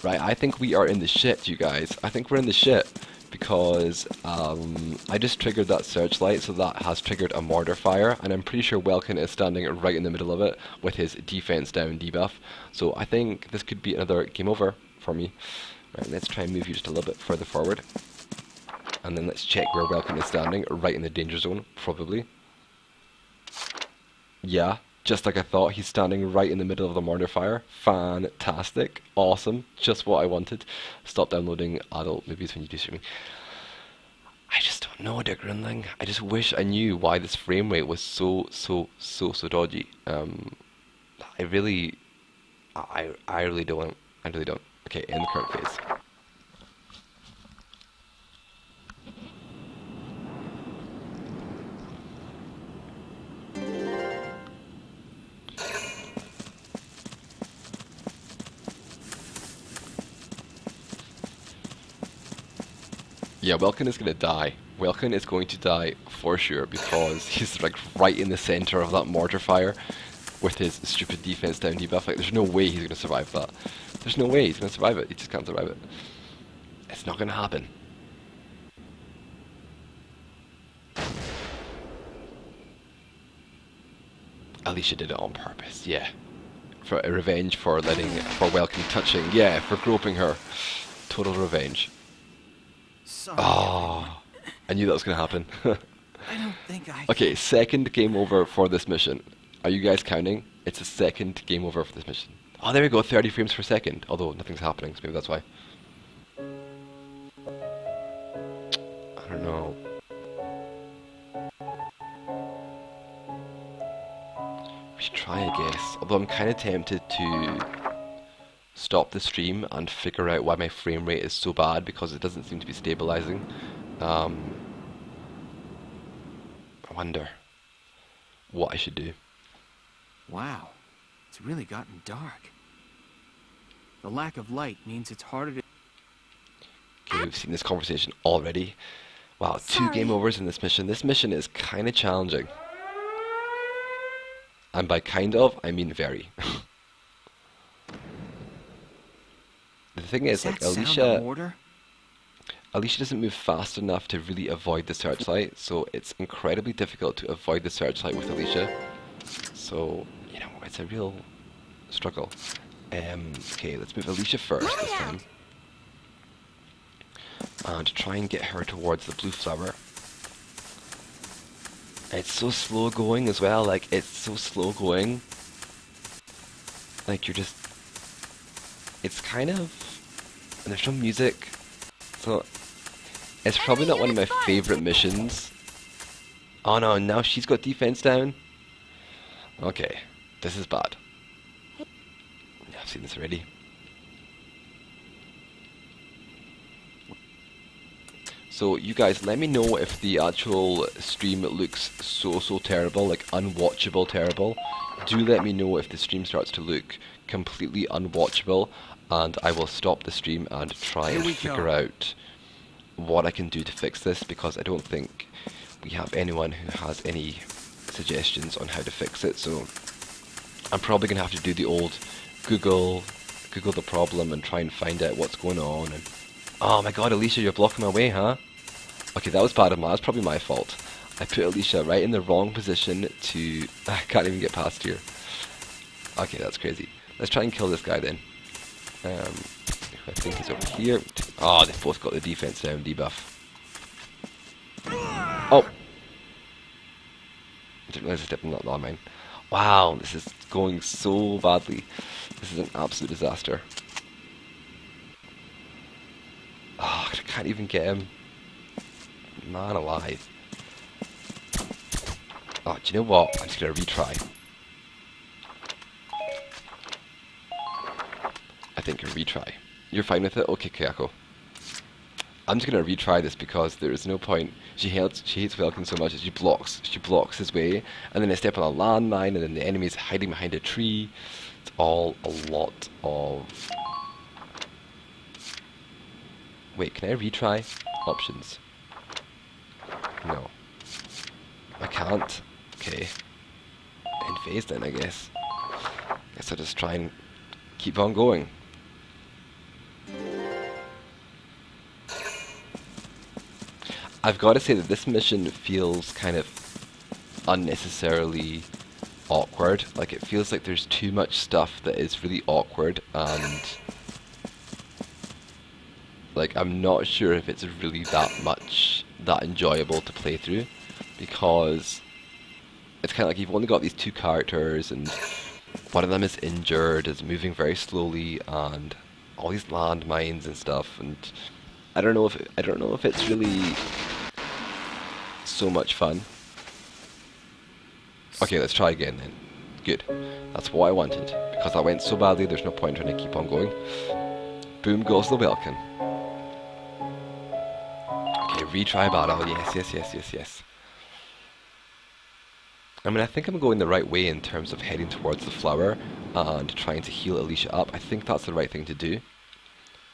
Right, I think we are in the shit, you guys. I think we're in the shit, because I just triggered that searchlight, so that has triggered a mortar fire, and I'm pretty sure Welkin is standing right in the middle of it with his defense down debuff. So I think this could be another game over for me. Right, let's try and move you just a little bit further forward. And then let's check where Welkin is standing, right in the danger zone, probably. Yeah, just like I thought, he's standing right in the middle of the mortar fire. Fantastic. Awesome. Just what I wanted. Stop downloading adult movies when you do streaming. I just don't know, dear Grundling. I just wish I knew why this frame rate was so dodgy. I really don't. I really don't. Okay, in the current phase. Yeah, Welkin is going to die. Welkin is going to die for sure, because he's like right in the center of that mortar fire with his stupid defense down debuff. Like, there's no way he's going to survive that. There's no way he's going to survive it. He just can't survive it. It's not going to happen. Alicia did it on purpose, yeah. For a revenge for Welkin touching, yeah, for groping her. Total revenge. Sorry, Oh, I knew that was going to happen. I don't think I... Okay, second game over for this mission. Are you guys counting? It's a second game over for this mission. Oh, there we go, 30 frames per second. Although nothing's happening, so maybe that's why. I don't know. We should try, I guess. Although I'm kind of tempted to stop the stream and figure out why my frame rate is so bad, because it doesn't seem to be stabilizing. I wonder what I should do. Wow, it's really gotten dark. The lack of light means it's harder to... Okay, we've seen this conversation already. Wow, two Sorry. game overs in this mission. This mission is kind of challenging. And by kind of, I mean very. The thing is, like, Does that sound a mortar? Alicia doesn't move fast enough to really avoid the searchlight, so it's incredibly difficult to avoid the searchlight with Alicia. So, you know, it's a real struggle. Okay, let's move Alicia first this time. And try and get her towards the blue flower. It's so slow going as well, like, it's so slow going. Like, you're just... It's kind of... And there's no music, so... It's probably not one of my favorite missions. Oh no, now she's got defense down? Okay, this is bad. Yeah, I've seen this already. So you guys, let me know if the actual stream looks so terrible, like unwatchable terrible. Do let me know if the stream starts to look completely unwatchable, and I will stop the stream and try and figure out what I can do to fix this, because I don't think we have anyone who has any suggestions on how to fix it. So I'm probably gonna have to do the old Google the problem and try and find out what's going on. And oh my god, Alicia, you're blocking my way, huh? Okay, that was bad of mine. That's probably my fault. I put Alicia right in the wrong position to... I can't even get past here. Okay, that's crazy. Let's try and kill this guy then. I think he's over here. Oh, they've both got the defense down, debuff. Oh! I didn't realize I stepped on that landmine. Wow, this is going so badly. This is an absolute disaster. Oh, I can't even get him. Man alive. Oh, do you know what? I'm just gonna retry. I think a retry. You're fine with it? Okay, Kayako. I'm just gonna retry this because there is no point. She hates Welkin so much that she blocks his way, and then I step on a landmine, and then the enemy's hiding behind a tree. It's all a lot of... Wait, can I retry? Options. No. I can't. Okay. End phase then, I guess. Guess I'll just try and keep on going. I've got to say that this mission feels kind of unnecessarily awkward. Like, it feels like there's too much stuff that is really awkward, and like, I'm not sure if it's really that enjoyable to play through, because it's kind of like you've only got these two characters, and one of them is injured, is moving very slowly, and all these landmines and stuff, and I don't know if it's really so much fun. Okay, let's try again then. Good. That's what I wanted. Because that went so badly, there's no point trying to keep on going. Boom goes the Welkin. Okay, retry battle. Yes. I mean, I think I'm going the right way in terms of heading towards the flower and trying to heal Alicia up. I think that's the right thing to do.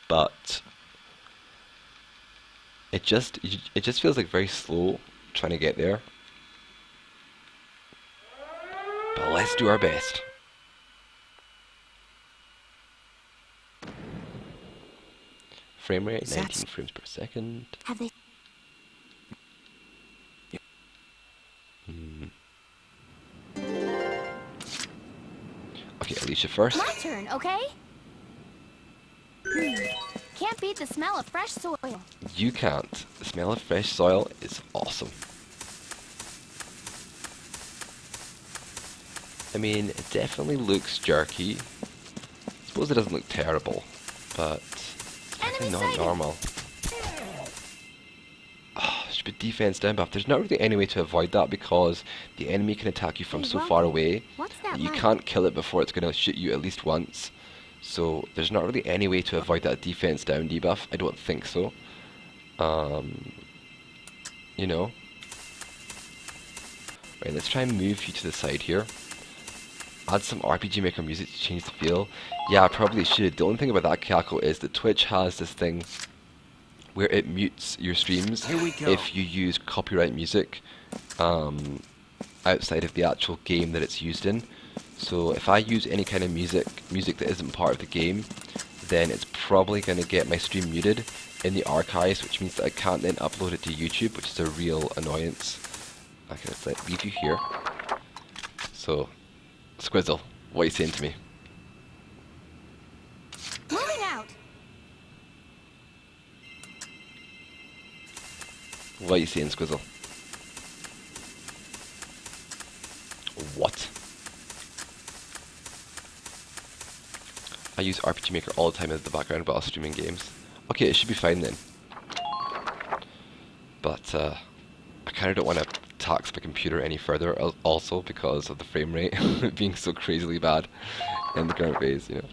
But it just feels like very slow trying to get there. But let's do our best. Frame rate 19 frames per second. Have they... Okay, Alicia first. My turn, okay? Can't can't beat the smell of fresh soil. You can't. The smell of fresh soil is awesome. I mean, it definitely looks jerky. I suppose it doesn't look terrible, but it's definitely not sighted. normal. Oh, stupid defense down buff. There's not really any way to avoid that because the enemy can attack you from Hey, so far Welky, away what's that that you like? can't kill it before it's going to shoot you at least once. So there's not really any way to avoid that defense down debuff. I don't think so. You know. Right, let's try and move you to the side here. Add some RPG Maker music to change the feel. Yeah, I probably should. The only thing about that, Cackle, is that Twitch has this thing where it mutes your streams Here we go. if you use copyright music outside of the actual game that it's used in. So if I use any kind of music that isn't part of the game, then it's probably going to get my stream muted in the archives, which means that I can't then upload it to YouTube, which is a real annoyance. I can just leave you here. So, Squizzle, what are you saying to me? Moving out. What are you saying, Squizzle? What? I use RPG Maker all the time as the background while streaming games. Okay, it should be fine then. But I kind of don't want to tax my computer any further, also because of the frame rate being so crazily bad in the current phase, you know.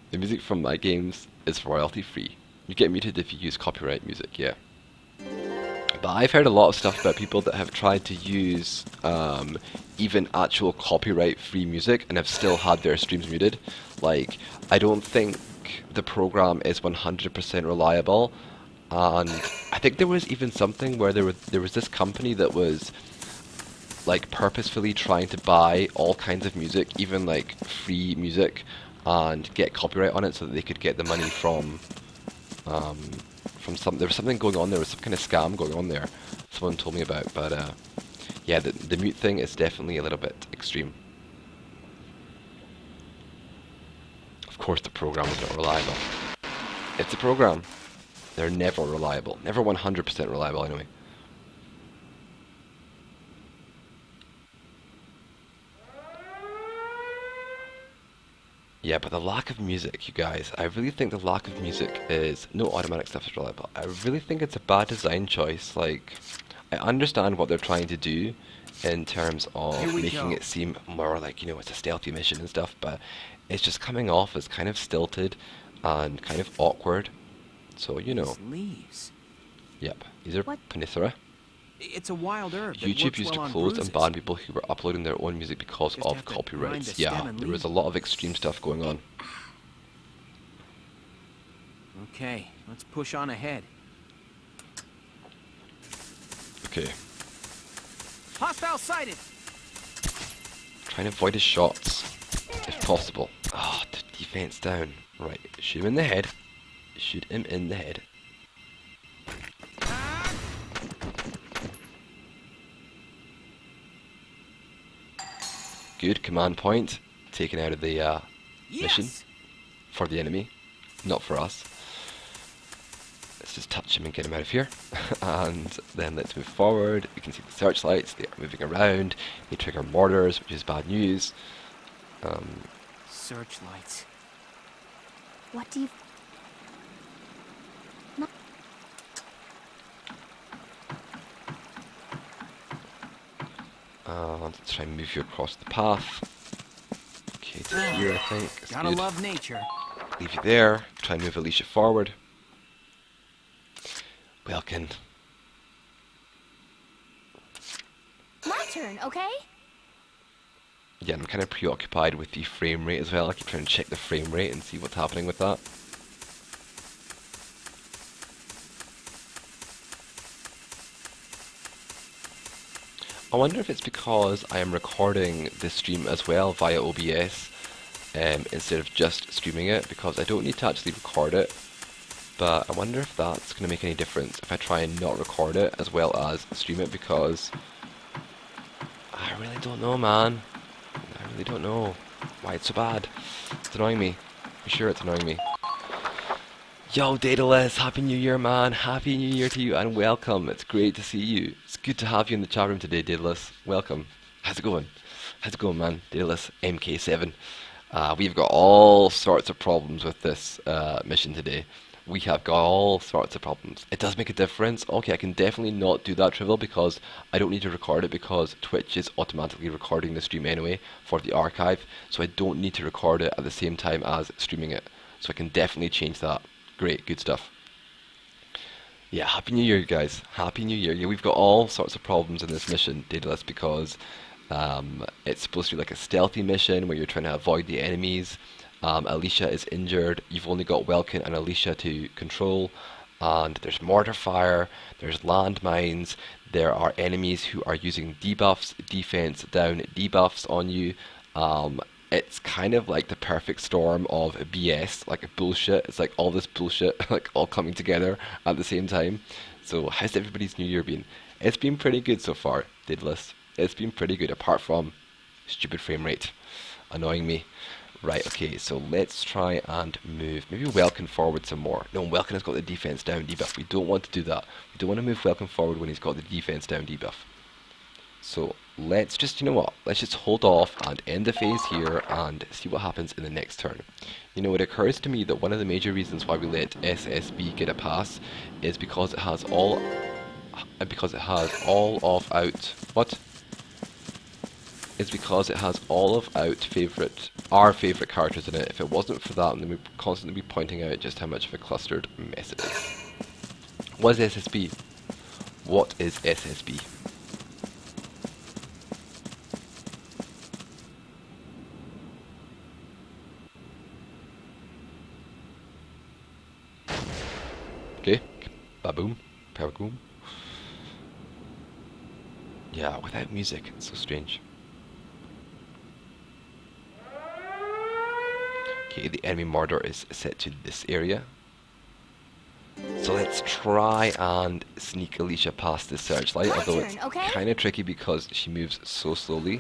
The music from my games is royalty free. You get muted if you use copyright music, yeah. But I've heard a lot of stuff about people that have tried to use even actual copyright-free music and have still had their streams muted. Like, I don't think the program is 100% reliable, and I think there was even something where there was this company that was like purposefully trying to buy all kinds of music, even like free music, and get copyright on it so that they could get the money from some. There was something going on. There was some kind of scam going on there. Someone told me about, but yeah, the mute thing is definitely a little bit extreme. Of course, the program is not reliable. It's a program. They're never reliable. Never 100% reliable, anyway. Yeah, but the lack of music, you guys, I really think the lack of music is... No automatic stuff is reliable. I really think it's a bad design choice. Like, I understand what they're trying to do in terms of making it seem more like, you know, it's a stealthy mission and stuff, but it's just coming off as kind of stilted and kind of awkward. So, you know. Leaves. Yep, these are What? Panithera. It's a wild herb. that YouTube works used to well on close and bruises. ban people who were uploading their own music because Just of have to grind copyrights. the Yeah, stem and there was a leaf. lot of extreme stuff going on. Okay, let's push on ahead. Okay, Hostile sighted. try and avoid his shots, if possible. Ah, defense down. Right, shoot him in the head. Shoot him in the head. Good, command point. Taken out of the mission. Yes. For the enemy, not for us. Let's just touch him and get him out of here. And then let's move forward. We can see the searchlights, they are moving around. They trigger mortars, which is bad news. Searchlights. What do you... Let's try and move you across the path. Okay, to here I think. That's Gotta good. love nature. Leave you there. Try and move Alicia forward. Welkin. My turn, okay? Yeah, I'm kind of preoccupied with the frame rate as well. I keep trying to check the frame rate and see what's happening with that. I wonder if it's because I am recording this stream as well via OBS instead of just streaming it, because I don't need to actually record it. But I wonder if that's going to make any difference if I try and not record it as well as stream it, because I really don't know, man. I really don't know why it's so bad. It's annoying me. I'm sure it's annoying me. Yo, Daedalus, Happy New Year, man. Happy New Year to you and welcome. It's great to see you. It's good to have you in the chat room today, Daedalus. Welcome. How's it going? How's it going, man? Daedalus, MK7. We've got all sorts of problems with this mission today. We have got all sorts of problems. It does make a difference. Okay, I can definitely not do that trivial because I don't need to record it because Twitch is automatically recording the stream anyway for the archive. So I don't need to record it at the same time as streaming it. So I can definitely change that. Great, good stuff. Yeah, Happy New Year, guys. Happy New Year. Yeah, we've got all sorts of problems in this mission, Daedalus, because it's supposed to be like a stealthy mission where you're trying to avoid the enemies. Alicia is injured. You've only got Welkin and Alicia to control. And there's mortar fire, there's landmines, there are enemies who are using debuffs, defense down debuffs on you. It's kind of like the perfect storm of BS, like bullshit. It's like all this bullshit like all coming together at the same time. So how's everybody's New Year been? It's been pretty good so far, Daedalus. It's been pretty good, apart from stupid frame rate annoying me. Right, okay, so let's try and move. Maybe Welkin forward some more. No, Welkin has got the defense down debuff. We don't want to do that. We don't want to move Welkin forward when he's got the defense down debuff. So let's just, you know what, let's just hold off and end the phase here and see what happens in the next turn. You know, it occurs to me that one of the major reasons why we let SSB get a pass is because it has all of out, what? It's because it has all of our favourite characters in it. If it wasn't for that, then we'd constantly be pointing out just how much of a clustered mess it is. What is SSB? What is SSB? Okay, baboom, paragoom. Yeah, without music, it's so strange. Okay, the enemy mortar is set to this area. So let's try and sneak Alicia past this searchlight, although it's kind of tricky because she moves so slowly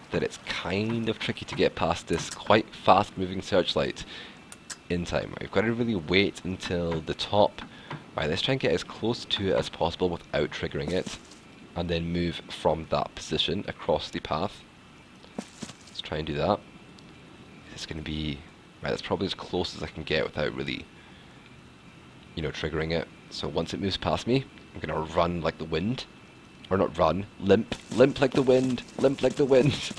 that it's kind of tricky to get past this quite fast moving searchlight in time. We've got to really wait until the top. Right, let's try and get as close to it as possible without triggering it, and then move from that position across the path. Let's try and do that. It's going to be... Right, that's probably as close as I can get without really, you know, triggering it. So once it moves past me, I'm going to run like the wind. Or not run, limp. Limp like the wind. Limp like the wind.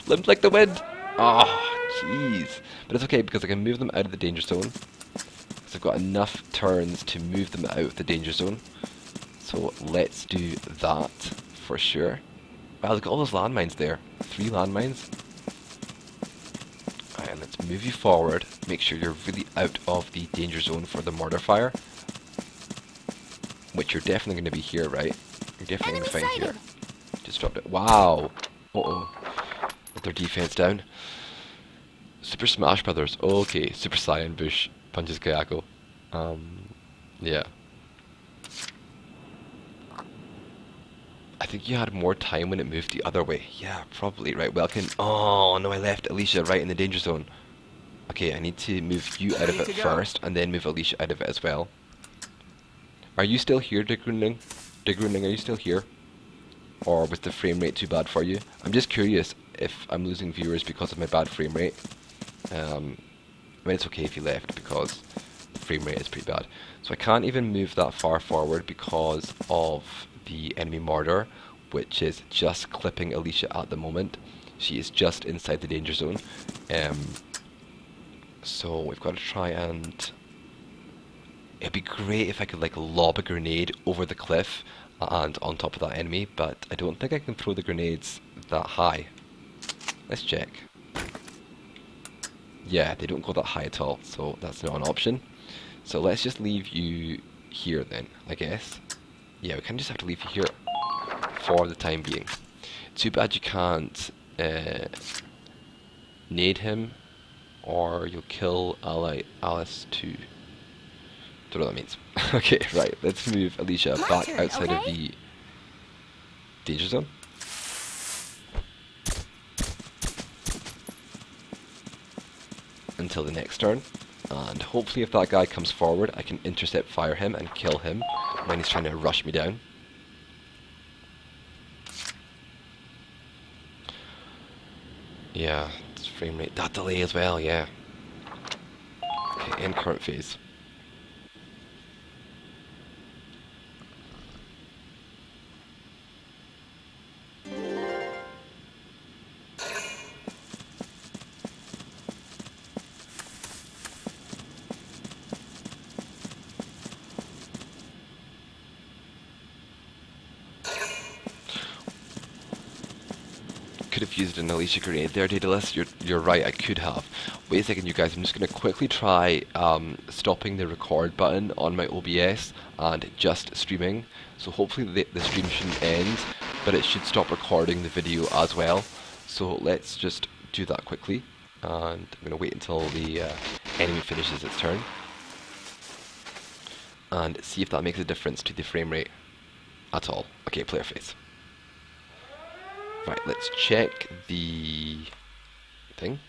Limp like the wind. Oh, jeez. But it's okay because I can move them out of the danger zone. So I've got enough turns to move them out of the danger zone. So let's do that for sure. Wow, look at all those landmines there. 3 landmines. Alright, and let's move you forward. Make sure you're really out of the danger zone for the mortar fire. Which you're definitely going to be here, right? You're definitely going to find here. Just dropped it. Wow. Uh-oh. With their defense down. Super Smash Brothers. Okay. Super Saiyan Bush punches Kayako. Yeah. I think you had more time when it moved the other way. Yeah, probably. Right, Welkin. Oh, no, I left Alicia right in the danger zone. Okay, I need to move you out of it first, and then move Alicia out of it as well. Are you still here, Digrunning? Digrunning, are you still here? Or was the frame rate too bad for you? I'm just curious if I'm losing viewers because of my bad frame rate. I mean, it's okay if you left because the frame rate is pretty bad. So I can't even move that far forward because of the enemy mortar, which is just clipping Alicia at the moment. She is just inside the danger zone. So we've got to try and... It'd be great if I could like lob a grenade over the cliff and on top of that enemy, but I don't think I can throw the grenades that high. Let's check. Yeah, they don't go that high at all, so that's not an option. So let's just leave you here then, I guess. Yeah, we kind of just have to leave you here for the time being. Too bad you can't nade him, or you'll kill ally Alice too. Don't know what that means. Okay, right, let's move Alicia back outside of the danger zone. Until the next turn. And hopefully if that guy comes forward, I can intercept fire him and kill him when he's trying to rush me down. Yeah, it's frame rate. That delay as well, yeah. Okay, end current phase. Could have used an Alicia grenade there, Daedalus. You're right, I could have. Wait a second, you guys. I'm just going to quickly try stopping the record button on my OBS and just streaming. So hopefully the stream shouldn't end, but it should stop recording the video as well. So let's just do that quickly. And I'm going to wait until the enemy finishes its turn. And see if that makes a difference to the frame rate at all. Okay, player face. Right, let's check the thing.